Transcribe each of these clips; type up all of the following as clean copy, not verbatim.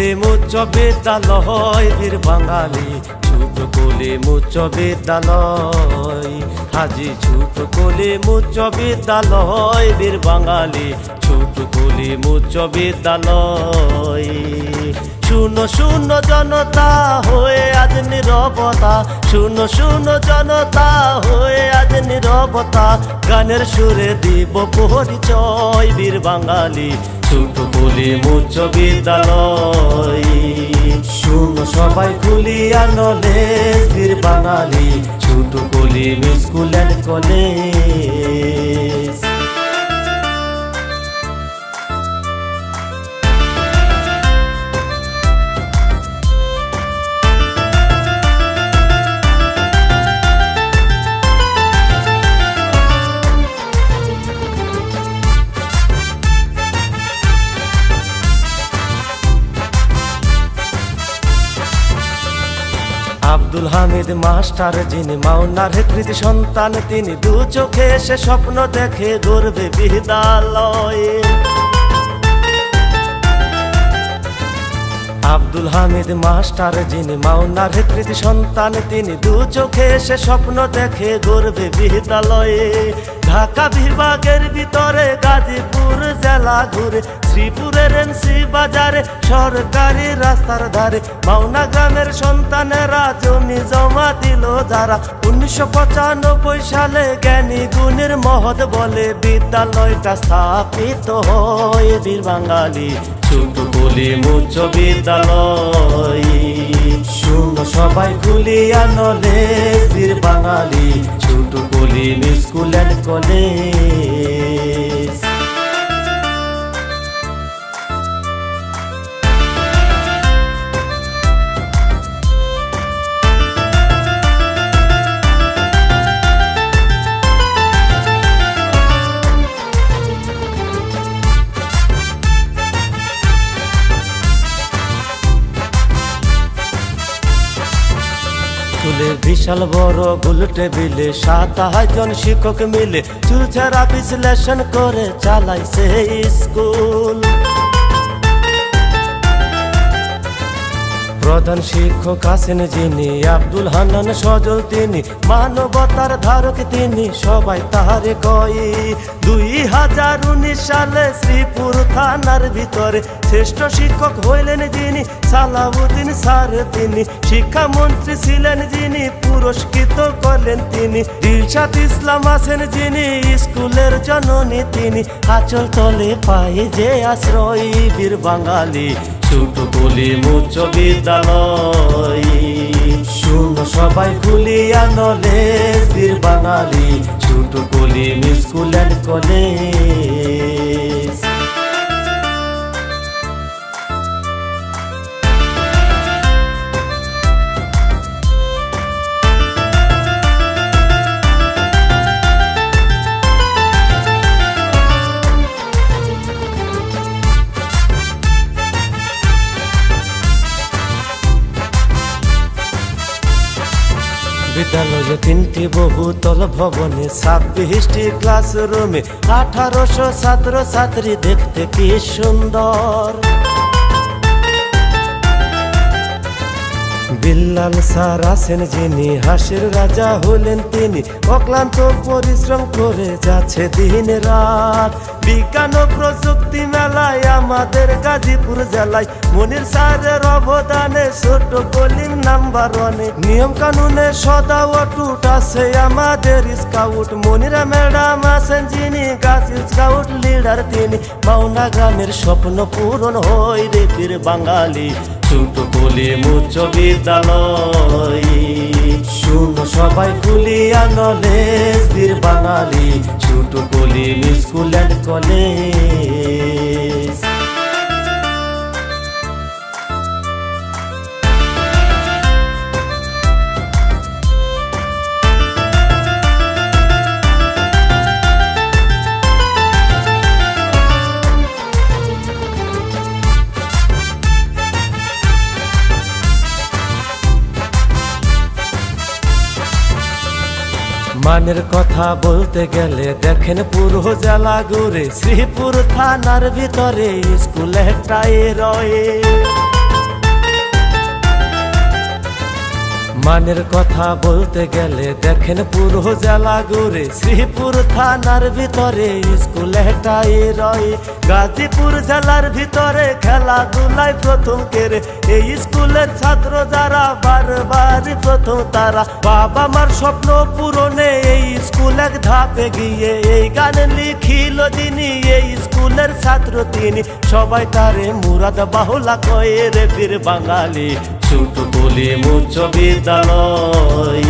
কলিম উচ্চ বিদ্যালয় বীর বাঙালি ছোট কলিম উচ্চ বিদ্যালয় হাজি ছোট কলিম উচ্চ বিদ্যালয় বীর বাঙালি ছোট কলিম উচ্চ বিদ্যালয়। শুনো শুনো জনতা হয়ে আজ নীরবতা, শুনো শুনো জনতা হয়ে আজ নীরবতা, গানের সুরে দিব পরিচয় বীর বাঙালি ছোট কলিম উচ্চ বিদ্যালয়। শুনো সবাই খুলিয়া নলেজ বীর বাঙালি ছোট Kalim school and college. Abdul Hamid master যিনি মাওনার কৃতি সন্তান, তিনি দু চোখে এসে স্বপ্ন দেখে গড়বে বিদ্যালয়ে। আব্দুল হামিদ মাস্টার যিনি মাওনার কৃতি সন্তান, তিনি দু চোখে এসে স্বপ্ন দেখে গড়বে বিদ্যালয়ে। ঢাকা বিভাগের ভিতরে গাজীপুর জেলা ঘুরে, শ্রীপুরের এনসি বাজারে সরকারি রাস্তার ধারে মাওনা গ্রামের সন্তানেরা জমি জমা দিল যারা। 1995 সালে জ্ঞানী গুণের মহৎ বলে বিদ্যালয়টা স্থাপিত হয় বীর বাঙালি ছোট কলিম উচ্চ বিদ্যালয়। শুনো সবাই খুলিয়া নলেজ বীর বাঙালি ছোট কলিম স্কুল অ্যান্ড কলেজ। বিশাল বড় গোল টেবিলে 27 জন শিক্ষক মিলে চুলছেরা বিশ্লেষণ করে চালাইছে স্কুল। প্রধান শিক্ষক আছেন যিনি আব্দুল হান্নান সজল, তিনি মানবতার ধারক, তিনি সবাই তাহারে কয়। 2019 সালে শ্রীপুর থানার ভিতরে শ্রেষ্ঠ শিক্ষক হইলেন যিনি সালাউদ্দিন স্যার, তিনি শিক্ষামন্ত্রী ছিলেন যিনি পুরস্কৃত করলেন তিনি। দিলশাদ ইসলাম আছেন যিনি স্কুলের জননী, তিনি আঁচল তলে পায় যে আশ্রয় বীর বাঙালি ছোট কলিম উচ্চ বিদ্যালয়। শুনো সবাই খুলিয়া নলেজ বীর বাঙালি ছোট কলিম স্কুল অ্যান্ড কলেজ। বিদ্যালয়ে 3টি বহুতল ভবনে 26টি ক্লাসরুমে 1800 ছাত্র ছাত্রী, দেখতে কি সুন্দর। বিল্লাল স্যার আছেন যিনি হাসির রাজা হলেন, তিনি অক্লান্ত পরিশ্রম করে যাচ্ছে দিন রাত। বিজ্ঞান ও প্রযুক্তি মেলায় আমাদের গাজীপুর জেলায় মনির স্যারের অবদানে ছোট কলিম নাম্বার 1। নিয়ম কানুনে সদা অটুট আছে আমাদের স্কাউট, মনিরা ম্যাডাম আছেন যিনি গাজী স্কাউট লিডার, তিনি মাওনা গ্রামের স্বপ্ন পূরণ হয় রে বীর বাঙালি ছোট কলিম উচ্চ বিদ্যালয়। শুনো সবাই খুলিয়া নলেজ বীর বাঙালি ছোট কলিম স্কুল অ্যান্ড কলেজ। মানের কথা বলতে গেলে দেখেন পুরো জেলা ঘুরে শ্রীপুর থানার ভিতরে স্কুল একটাই রয়ে। মানের কথা বলতে গেলে দেখেন পুরো জেলা ঘুরে শ্রীপুর থানার ভিতরে স্কুল একটাই রয়ে গাজীপুর জেলার ভিতরে খেলাধুলায় প্রথম কেড়ে এই স্কুলের ছাত্র যারা বারবার প্রথম তারা বাবা মার স্বপ্ন পূরণে এই স্কুল এক ধাপে গিয়ে এই গান লিখিল যিনি এই স্কুলের ছাত্র তিনি সবাই তারে মুরাদ বাহুলা কয়ে রে বীর বাঙালি ছোট বলি উচ্চ বিদ্যালয়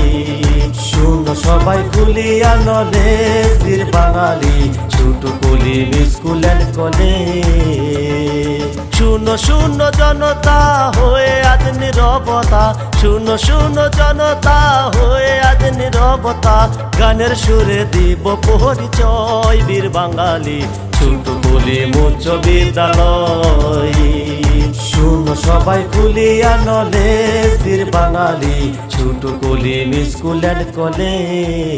শুনো সবাই খুলিয়া নলেজ বীর বাঙালি ছোট বলি স্কুল এন্ড কলেজ শুনো শুনো জনতা হয়ে আজ নীরবতা শুনো শুনো জনতা হয়ে আজ নীরবতা গানের সুরে দিব পরিচয় বীর বাঙালি ছোট বলি উচ্চ বিদ্যালয় শুনো সবাই খুলিয়া নলেজ বীর বাঙালি ছোট কলি স্কুল এন্ড কলেজ।